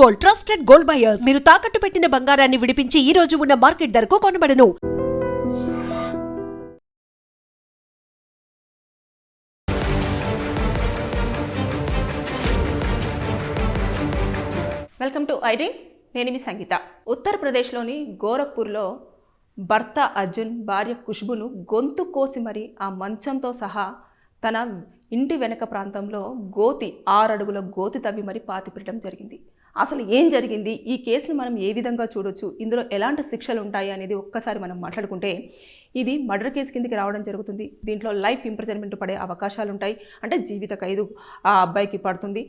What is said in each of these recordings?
Gold, trusted gold buyers. మీరు తాకట్టు పెట్టిన బంగారాన్ని విడిపించి ఈ రోజు ఉన్న మార్కెట్ ధరకు కొనబడను. Welcome to ID. నేను మీ సంగీత. ఉత్తరప్రదేశ్లోని గోరఖ్పూర్లో భర్త అర్జున్ భార్య ఖుష్బును గొంతు కోసి మరి ఆ మంచంతో సహా తన ఇంటి వెనక ప్రాంతంలో 6 అడుగుల గోతి తవ్వి మరి పాతిపెట్టడం జరిగింది. అసలు ఏం జరిగింది, ఈ కేసును మనం ఏ విధంగా చూడొచ్చు, ఇందులో ఎలాంటి శిక్షలు ఉంటాయి అనేది ఒక్కసారి మనం మాట్లాడుకుంటే, ఇది మర్డర్ కేసు కిందకి రావడం జరుగుతుంది. దీంట్లో లైఫ్ ఇంప్రిజన్మెంట్ పడే అవకాశాలు ఉంటాయి, అంటే జీవిత ఖైదు ఆ అబ్బాయికి పడుతుంది.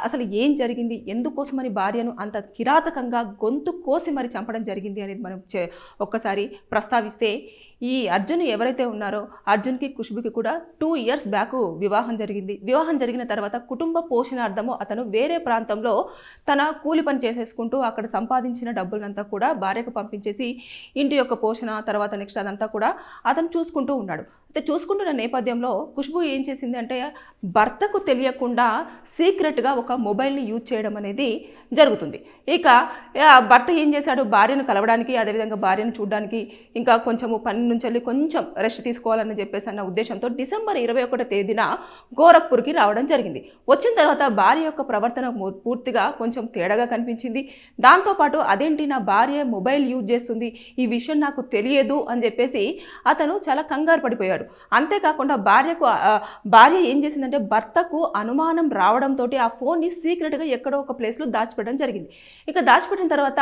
అసలు ఏం జరిగింది, ఎందుకోసమని భార్యను అంత కిరాతకంగా గొంతు కోసి మరి చంపడం జరిగింది అనేది మనం ఒక్కసారి ప్రస్తావిస్తే, ఈ అర్జున్ ఎవరైతే ఉన్నారో అర్జున్కి ఖుష్బుకి కూడా 2 ఇయర్స్ బ్యాక్ వివాహం జరిగింది. వివాహం జరిగిన తర్వాత కుటుంబ పోషణార్థము అతను వేరే ప్రాంతంలో తన కూలి పని చేసేసుకుంటూ అక్కడ సంపాదించిన డబ్బులంతా కూడా భార్యకు పంపించేసి ఇంటి యొక్క పోషణ తర్వాత నెక్స్ట్ అదంతా కూడా అతను చూసుకుంటూ ఉన్నాడు. అయితే చూసుకుంటున్న నేపథ్యంలో ఖుష్బు ఏం చేసింది అంటే, భర్తకు తెలియకుండా సీక్రెట్గా ఒక మొబైల్ని యూజ్ చేయడం అనేది జరుగుతుంది. ఇక భర్త ఏం చేశాడు, భార్యను కలవడానికి, అదేవిధంగా భార్యను చూడడానికి, ఇంకా కొంచెము పని నుంచి వెళ్ళి కొంచెం రెస్ట్ తీసుకోవాలని చెప్పేసి అన్న ఉద్దేశంతో డిసెంబర్ 21వ తేదీన గోరఖ్పూర్కి రావడం జరిగింది. వచ్చిన తర్వాత భార్య యొక్క ప్రవర్తన పూర్తిగా కొంచెం తేడాగా కనిపించింది. దాంతోపాటు అదేంటి నా భార్య మొబైల్ యూజ్ చేస్తుంది, ఈ విషయం నాకు తెలియదు అని చెప్పేసి అతను చాలా కంగారు పడిపోయాడు. అంతేకాకుండా భార్య ఏం చేసిందంటే, భర్తకు అనుమానం రావడంతో ఆ ఫోన్ని సీక్రెట్గా ఎక్కడో ఒక ప్లేస్లో దాచిపెట్టడం జరిగింది. ఇక దాచిపెట్టిన తర్వాత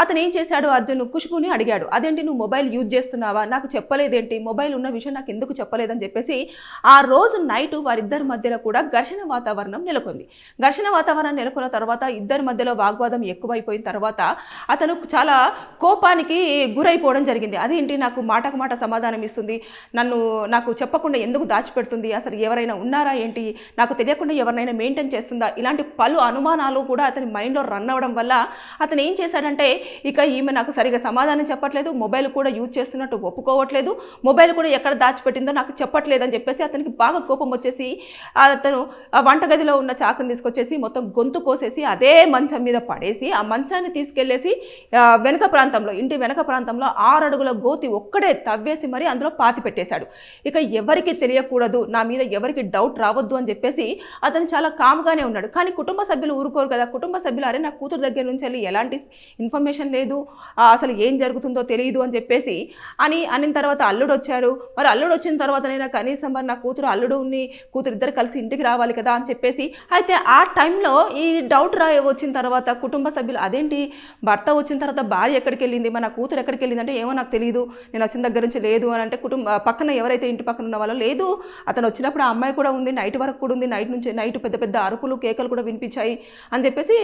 అతను ఏం చేశాడు, అర్జున్ ఖుష్బుని అడిగాడు, అదేంటి నువ్వు మొబైల్ యూజ్ చేస్తున్నావా, నాకు చెప్పలేదేంటి, మొబైల్ ఉన్న విషయం నాకు ఎందుకు చెప్పలేదని చెప్పేసి ఆ రోజు నైట్ వారిద్దరి మధ్యలో కూడా ఘర్షణ వాతావరణం నెలకొంది. ఘర్షణ వాతావరణం నెలకొన్న తర్వాత ఇద్దరి మధ్యలో వాగ్వాదం ఎక్కువైపోయిన తర్వాత అతను చాలా కోపానికి గురైపోవడం జరిగింది. అదేంటి నాకు మాటకు మాట సమాధానం ఇస్తుంది, నాకు చెప్పకుండా ఎందుకు దాచిపెడుతుంది, అసలు ఎవరైనా ఉన్నారా ఏంటి, నాకు తెలియకుండా ఎవరినైనా మెయింటైన్ చేస్తుందా, ఇలాంటి పలు అనుమానాలు కూడా అతని మైండ్లో రన్ అవ్వడం వల్ల అతను ఏం చేశాడంటే, ఇక ఈమె నాకు సరిగా సమాధానం చెప్పట్లేదు, మొబైల్ కూడా యూజ్ చేస్తున్నట్టు ఒప్పుకోవట్లేదు, మొబైల్ కూడా ఎక్కడ దాచిపెట్టిందో నాకు చెప్పట్లేదు అని చెప్పేసి అతనికి బాగా కోపం వచ్చేసి అతను ఆ వంటగదిలో ఉన్న చాకుని తీసుకొచ్చేసి మొత్తం గొంతు కోసేసి అదే మంచం మీద పడేసి ఆ మంచాన్ని తీసుకెళ్లేసి వెనక ప్రాంతంలో, ఇంటి వెనక ప్రాంతంలో 6 అడుగుల గోతి ఒక్కడే తవ్వేసి మరి అందులో పాతి పెట్టేశాడు. ఇక ఎవరికి తెలియకూడదు, నా మీద ఎవరికి డౌట్ రావద్దు అని చెప్పేసి అతను చాలా కామ్గానే ఉన్నాడు. కానీ కుటుంబ సభ్యులు ఊరుకోరు కదా. కుటుంబ సభ్యులు అరే నా కూతురు దగ్గర నుంచి వెళ్ళి ఎలాంటి ఇన్ఫర్మేషన్ లేదు, అసలు ఏం జరుగుతుందో తెలియదు అని చెప్పేసి అనిన తర్వాత అల్లుడు వచ్చారు. మరి అల్లుడు వచ్చిన తర్వాతనైనా కనీసం మరి నా కూతురు ఇద్దరు కలిసి ఇంటికి రావాలి కదా అని చెప్పేసి, అయితే ఆ టైంలో ఈ డౌట్ వచ్చిన తర్వాత కుటుంబ సభ్యులు అదేంటి భర్త వచ్చిన తర్వాత భార్య ఎక్కడికి వెళ్ళింది, మన కూతురు ఎక్కడికి వెళ్ళింది అంటే, ఏమో నాకు తెలియదు, నేను వచ్చిన దగ్గర నుంచి లేదు అని అంటే, పక్కన ఎవరైతే ఇంటి పక్కన ఉన్న వాళ్ళు లేదు, అతను వచ్చినప్పుడు ఆ అమ్మాయి కూడా ఉంది, నైట్ వరకు కూడా ఉంది, నైట్ పెద్ద పెద్ద అరుపులు కేకలు కూడా వినిపించాయి అని చెప్పేసి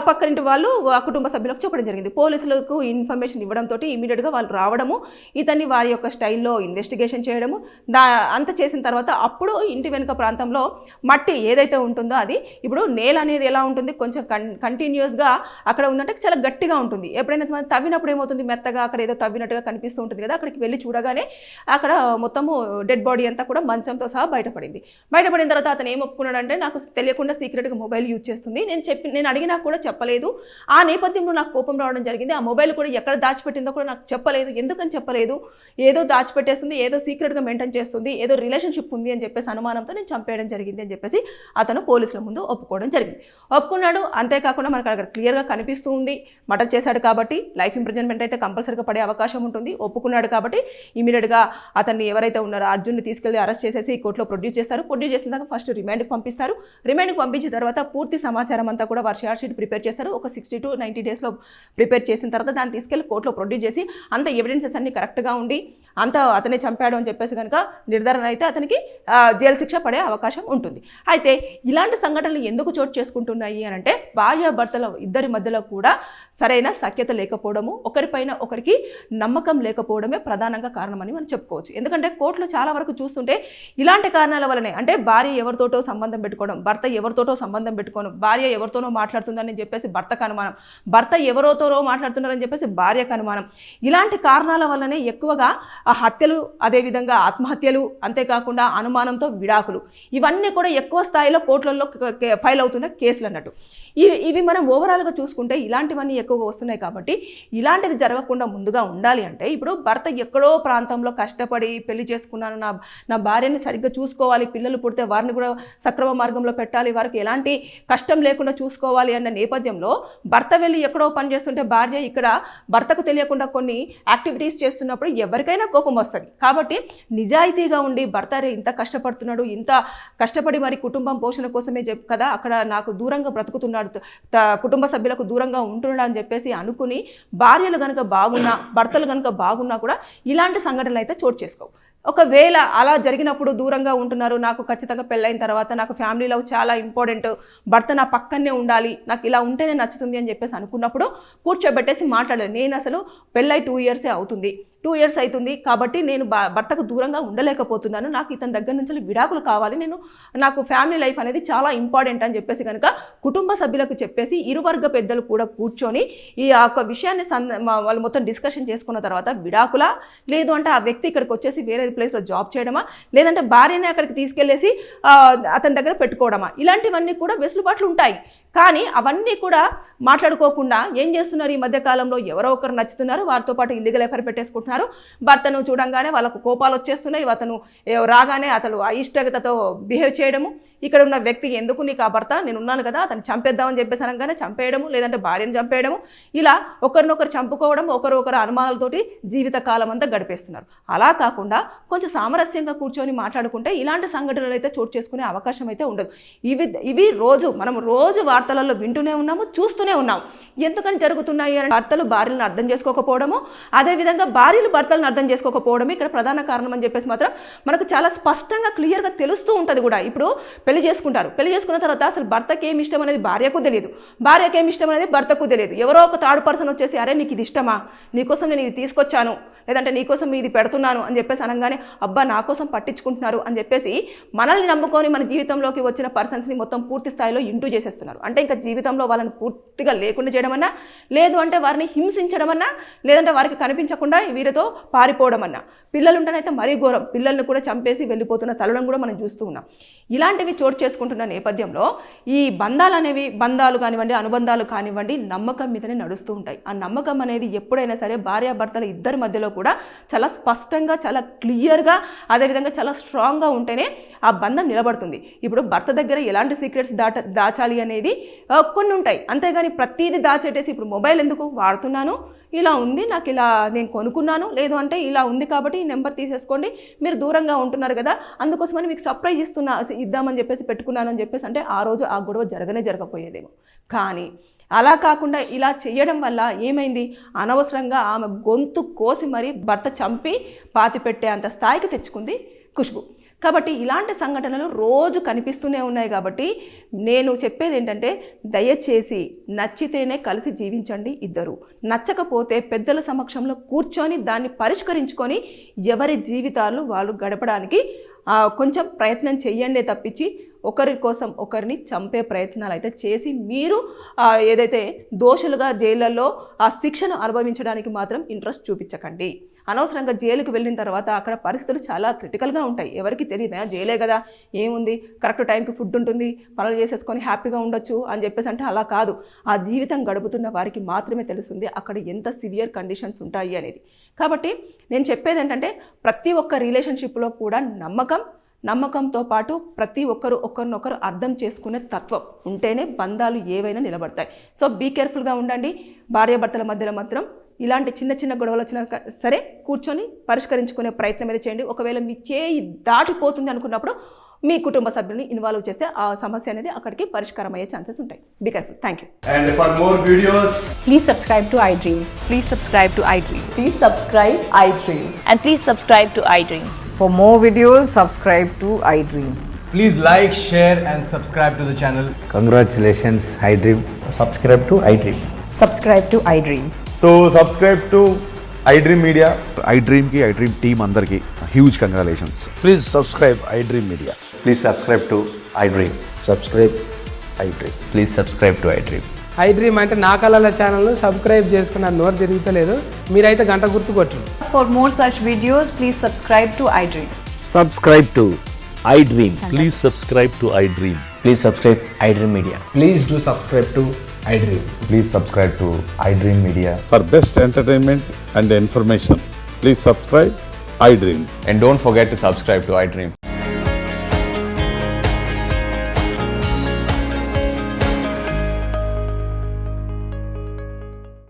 పక్కనింటి వాళ్ళు ఆ కుటుంబ సభ్యులకు చెప్పడం జరిగింది. పోలీసులకు ఇన్ఫర్మేషన్ ఇవ్వడంతో ఇమీడియట్గా వాళ్ళు రావడము, ఇతన్ని వారి యొక్క స్టైల్లో ఇన్వెస్టిగేషన్ చేయడము, అంత చేసిన తర్వాత అప్పుడు ఇంటి వెనుక ప్రాంతంలో మట్టి ఏదైతే ఉంటుందో అది, ఇప్పుడు నేల అనేది ఎలా ఉంటుంది, కొంచెం కంటిన్యూస్గా అక్కడ ఉందంటే చాలా గట్టిగా ఉంటుంది. ఎప్పుడైనా మనం తవ్వినప్పుడు ఏమవుతుంది, మెత్తగా అక్కడ ఏదో తవ్వినట్టుగా కనిపిస్తూ ఉంటుంది కదా. అక్కడికి వెళ్ళి చూడగానే అక్కడ మొత్తము డెడ్ బాడీ అంతా కూడా మంచంతో సహా బయటపడిన తర్వాత అతను ఏం ఒప్పుకున్నాడంటే, నాకు తెలియకుండా సీక్రెట్గా మొబైల్ యూజ్ చేస్తుంది, నేను అడిగినా కూడా చెప్పలేదు, ఆ నేపథ్యంలో నాకు కోపం రావడం జరిగింది, ఆ మొబైల్ కూడా ఎక్కడ దాచిపెట్టిందో కూడా నాకు చెప్పలేదు, ఎందుకని చెప్పలేదు, ఏదో దాచిపెట్టేస్తుంది, ఏదో సీక్రెట్గా మెయింటైన్ చేస్తుంది, ఏదో రిలేషన్షిప్ ఉంది అని చెప్పేసి అనుమానంతో నేను చంపేయడం జరిగింది అని చెప్పేసి అతను పోలీసుల ముందు ఒప్పుకోవడం జరిగింది. ఒప్పుకున్నాడు. అంతేకాకుండా మనకు అక్కడ క్లియర్గా కనిపిస్తూ ఉంది, మర్డర్ చేశాడు కాబట్టి లైఫ్ ఇంప్రిజన్మెంట్ అయితే కంపల్సరీగా పడే అవకాశం ఉంటుంది. ఒప్పుకున్నాడు కాబట్టి ఇమీడియట్గా అతన్ని ఎవరైతే ఉన్నారో అర్జున్ని తీసుకెళ్లి అరెస్ట్ చేసేసి కోర్టులో ప్రొడ్యూస్ చేస్తారు. ప్రొడ్యూస్ చేసిన దాకా ఫస్ట్ రిమాండ్కి పంపిస్తారు. రిమాండ్కి పంపించిన తర్వాత పూర్తి సమాచారం అంతా కూడా వారు షార్ట్ షీట్ ప్రిపేర్ చేస్తారు. ఒక 60 to 90 డేస్లో ప్రిపేర్ చేసిన తర్వాత దాన్ని తీసుకెళ్లి కోర్టులో ప్రొడ్యూస్ చేసి అంత ఎవిడెన్సెస్ అన్ని కరెక్ట్గా ఉండి అంత అతనే చంపాడు అని చెప్పేసి కనుక నిర్ధారణ అయితే అతనికి జైలు శిక్ష పడే అవకాశం ఉంటుంది. అయితే ఇలాంటి సంఘటనలు ఎందుకు చోటు చేసుకుంటున్నాయి అని అంటే, భార్యాభర్తల ఇద్దరి మధ్యలో కూడా సరైన సఖ్యత లేకపోవడము, ఒకరిపైన ఒకరికి నమ్మకం లేకపోవడమే ప్రధానంగా కారణమని మనం చెప్పుకోవచ్చు. ఎందుకంటే కోర్టులో చాలా వరకు చూస్తుంటే ఇలాంటి కారణాల వల్లనే, అంటే భార్య ఎవరితోటో సంబంధం పెట్టుకోవడం, భర్త ఎవరితోటో సంబంధం పెట్టుకోవడం, భార్య ఎవరితోనో మాట్లాడుతుందని చెప్పేసి భర్తకు అనుమానం, భర్త ఎవరితోనో మాట్లాడుతున్నారని చెప్పేసి భార్యకు అనుమానం, ఇలాంటి కారణాల వల్లనే ఎక్కువగా హత్యలు, అదేవిధంగా ఆత్మహత్యలు, అంతేకాకుండా అనుమానంతో విడాకులు, ఇవన్నీ కూడా ఎక్కువ స్థాయిలో కోర్టులలో ఫైల్ అవుతున్న కేసులు అన్నట్టు. ఇవి మనం ఓవరాల్గా చూసుకుంటే ఇలాంటివన్నీ ఎక్కువగా వస్తున్నాయి కాబట్టి ఇలాంటిది జరగకుండా ముందుగా ఉండాలి అంటే ఇప్పుడు భర్త ఎక్కడో ప్రాంతంలో కష్టపడి పెళ్లి చేసుకున్నాను, నా భార్యని సరిగ్గా చూసుకోవాలి, పిల్లలు పుడితే వారిని కూడా సక్రమ మార్గంలో పెట్టాలి, వారికి ఎలాంటి కష్టం లేకుండా చూసుకోవాలి అన్న నేపథ్యంలో భర్త వెళ్ళి ఎక్కడో పని చేస్తుంటే భార్య ఇక్కడ భర్తకు తెలియకుండా కొన్ని యాక్టివిటీస్ చేస్తున్నప్పుడు ఎవరికైనా కోపం వస్తుంది. కాబట్టి నిజాయితీగా ఉండి భర్త ఇంత కష్టపడుతున్నాడు, ఇంత కష్టపడి మరి కుటుంబం పోషణ కోసమే కదా అక్కడ నాకు దూరంగా బ్రతుకుతున్నాడు, కుటుంబ సభ్యులకు దూరంగా ఉంటున్నాడు అని చెప్పేసి అనుకుని భార్యలు కనుక బాగున్నా, భర్తలు కనుక బాగున్నా కూడా ఇలాంటి సంఘటనలు అయితే చోటు చేసుకోవు. ఒకవేళ అలా జరిగినప్పుడు దూరంగా ఉంటున్నారు, నాకు ఖచ్చితంగా పెళ్ళైన తర్వాత నాకు ఫ్యామిలీ లవ్ చాలా ఇంపార్టెంట్, భర్త నా పక్కనే ఉండాలి, నాకు ఇలా ఉంటేనే నచ్చుతుంది అని చెప్పేసి అనుకున్నప్పుడు కూర్చోబెట్టేసి మాట్లాడాలి. నేను అసలు పెళ్ళై 2 years అవుతుంది, 2 years అవుతుంది కాబట్టి నేను భర్తకు దూరంగా ఉండలేకపోతున్నాను, నాకు ఇతని దగ్గర నుంచి విడాకులు కావాలి, నాకు ఫ్యామిలీ లైఫ్ అనేది చాలా ఇంపార్టెంట్ అని చెప్పేసి కనుక కుటుంబ సభ్యులకు చెప్పేసి ఇరువర్గ పెద్దలు కూడా కూర్చొని ఈ యొక్క విషయాన్ని వాళ్ళు మొత్తం డిస్కషన్ చేసుకున్న తర్వాత విడాకులా, లేదు అంటే ఆ వ్యక్తి ఇక్కడికి వచ్చేసి వేరే ప్లేస్లో జాబ్ చేయడమా, లేదంటే భార్యనే అక్కడికి తీసుకెళ్లేసి అతని దగ్గర పెట్టుకోవడమా, ఇలాంటివన్నీ కూడా వెసులుబాట్లు ఉంటాయి. కానీ అవన్నీ కూడా మాట్లాడుకోకుండా ఏం చేస్తున్నారు, ఈ మధ్యకాలంలో ఎవరో ఒకరు నచ్చుతున్నారు, వారితో పాటు ఇల్లీగల్ ఎఫైర్ పెట్టేసుకుంటున్నారు, భర్తను చూడంగానే వాళ్ళకు కోపాలు వచ్చేస్తున్నాయి, అతను రాగానే అతను అయిష్టతతో బిహేవ్ చేయడము, ఇక్కడ ఉన్న వ్యక్తి ఎందుకు నీకు ఆ భర్త, నేను ఉన్నాను కదా అతను చంపేద్దామని చెప్పేసి అనగానే చంపేయడము, లేదంటే భార్యను చంపేయడము, ఇలా ఒకరినొకరు చంపుకోవడం, ఒకరు అనుమానాలతోటి జీవితకాలం అంతా గడిపేస్తున్నారు. అలా కాకుండా కొంచెం సామరస్యంగా కూర్చొని మాట్లాడుకుంటే ఇలాంటి సంఘటనలు అయితే చోటు చేసుకునే అవకాశం అయితే ఉండదు. ఇవి మనం రోజు వార్తలలో వింటూనే ఉన్నాము, చూస్తూనే ఉన్నాము. ఎందుకని జరుగుతున్నాయి అని భర్తలు భార్యలను అర్థం చేసుకోకపోవడము, అదేవిధంగా భార్యలు భర్తలను అర్థం చేసుకోకపోవడము ఇక్కడ ప్రధాన కారణం అని చెప్పేసి మాత్రం మనకు చాలా స్పష్టంగా క్లియర్గా తెలుస్తూ ఉంటుంది కూడా. ఇప్పుడు పెళ్లి చేసుకుంటారు, పెళ్లి చేసుకున్న తర్వాత అసలు భర్తకి ఏమి ఇష్టం అనేది భార్యకు తెలియదు, భార్యకి ఏమి ఇష్టం అనేది భర్తకు తెలియదు. ఎవరో ఒక థర్డ్ పర్సన్ వచ్చేసి అరే నీకు ఇది ఇష్టమా, నీకోసం నేను ఇది తీసుకొచ్చాను, లేదంటే నీకోసం ఇది పెడుతున్నాను అని చెప్పేసి అనగానే అబ్బా నా కోసం పట్టించుకుంటున్నారు అని చెప్పేసి మనల్ని నమ్ముకొని మన జీవితంలోకి వచ్చిన పర్సన్స్ని మొత్తం పూర్తి స్థాయిలో ఇంటూ చేసేస్తున్నారు. అంటే ఇంకా జీవితంలో వాళ్ళని పూర్తిగా లేకుండా చేయడమన్నా, లేదు అంటే వారిని హింసించడమన్నా, లేదంటే వారికి కనిపించకుండా వీరితో పారిపోవడం అన్నా. పిల్లలు ఉంటేనైతే మరీ ఘోరం, పిల్లల్ని కూడా చంపేసి వెళ్ళిపోతున్న తల్లులను కూడా మనం చూస్తూ ఉన్నాం. ఇలాంటివి చోటు చేసుకుంటున్న నేపథ్యంలో ఈ బంధాలు కానివ్వండి, అనుబంధాలు కానివ్వండి, నమ్మకం మీదనే నడుస్తూ ఉంటాయి. ఆ నమ్మకం అనేది ఎప్పుడైనా సరే భార్యాభర్తల ఇద్దరి మధ్యలో కూడా చాలా స్పష్టంగా, చాలా క్లియర్గా, అదేవిధంగా చాలా స్ట్రాంగ్గా ఉంటేనే ఆ బంధం నిలబడుతుంది. ఇప్పుడు భర్త దగ్గర ఎలాంటి సీక్రెట్స్ దాచాలి అనేది కొన్ని ఉంటాయి, అంతేగాని ప్రతిదీ దాచేటేసి ఇప్పుడు మొబైల్ ఎందుకు వాడుతున్నాను, ఇలా ఉంది, నాకు ఇలా నేను కొనుక్కున్నాను, లేదు అంటే ఇలా ఉంది కాబట్టి ఈ నెంబర్ తీసేసుకోండి, మీరు దూరంగా ఉంటున్నారు కదా అందుకోసమని మీకు సర్ప్రైజ్ ఇద్దామని చెప్పేసి పెట్టుకున్నాను అని చెప్పేసి అంటే ఆ రోజు ఆ గొడవ జరగకపోయేదేమో. కానీ అలా కాకుండా ఇలా చేయడం వల్ల ఏమైంది, అనవసరంగా ఆమె గొంతు కోసి మరీ భర్త చంపి పాతి పెట్టే అంత స్థాయికి తెచ్చుకుంది ఖుష్బు. కాబట్టి ఇలాంటి సంఘటనలు రోజు కనిపిస్తూనే ఉన్నాయి. కాబట్టి నేను చెప్పేది ఏంటంటే దయచేసి నచ్చితేనే కలిసి జీవించండి ఇద్దరు, నచ్చకపోతే పెద్దల సమక్షంలో కూర్చొని దాన్ని పరిష్కరించుకొని ఎవరి జీవితాలు వాళ్ళు గడపడానికి కొంచెం ప్రయత్నం చెయ్యండి తప్పించి ఒకరి కోసం ఒకరిని చంపే ప్రయత్నాలు అయితే చేసి మీరు ఏదైతే దోషులుగా జైళ్ళల్లో ఆ శిక్షను అనుభవించడానికి మాత్రం ఇంట్రెస్ట్ చూపించకండి. అనవసరంగా జైలుకు వెళ్ళిన తర్వాత అక్కడ పరిస్థితులు చాలా క్రిటికల్గా ఉంటాయి. ఎవరికి తెలియదు జైలే కదా ఏముంది, కరెక్ట్ టైంకి ఫుడ్ ఉంటుంది, పనులు చేసేసుకొని హ్యాపీగా ఉండొచ్చు అని చెప్పేసి అంటే అలా కాదు. ఆ జీవితం గడుపుతున్న వారికి మాత్రమే తెలుస్తుంది అక్కడ ఎంత సివియర్ కండిషన్స్ ఉంటాయి అనేది. కాబట్టి నేను చెప్పేది ఏంటంటే ప్రతి ఒక్క రిలేషన్షిప్లో కూడా నమ్మకంతో పాటు ప్రతి ఒక్కరు ఒకరినొకరు అర్థం చేసుకునే తత్వం ఉంటేనే బంధాలు ఏవైనా నిలబడతాయి. సో బీ కేర్ఫుల్గా ఉండండి. భార్యాభర్తల మధ్యలో మాత్రం ఇలాంటి చిన్న గొడవలు వచ్చినా సరే కూర్చొని పరిష్కరించుకునే ప్రయత్నం అయితే చేయండి. ఒకవేళ మీ చేయి దాటిపోతుంది అనుకున్నప్పుడు మీ కుటుంబ సభ్యుల్ని ఇన్వాల్వ్ చేస్తే ఆ సమస్య అనేది అక్కడికి పరిష్కారం అయ్యే ఛాన్సెస్ ఉంటాయి. Be careful. Thank you. And for more videos, Please subscribe to iDream. Please subscribe to iDream. Please subscribe iDream. And please subscribe to iDream. For more videos, subscribe to iDream. please like, share and subscribe to the channel. Congratulations, iDream. subscribe to iDream. Subscribe to iDream. So subscribe to iDream Media. iDream की iDream team अंदर की huge congratulations. Please subscribe iDream Media. Please subscribe to iDream. Subscribe iDream. Please subscribe to iDream. iDream అంటే నా కళల channel subscribe చేసుకున్న నోరు తిరుగుతలేదు, మీరైతే గంట గుర్తు కొట్టండి. For more such videos, please subscribe to iDream. Subscribe to iDream. Please subscribe to iDream. Please subscribe iDream Media. Please do subscribe to iDream. Please subscribe to iDream Media. For best entertainment and information, please subscribe iDream. And don't forget to subscribe to iDream.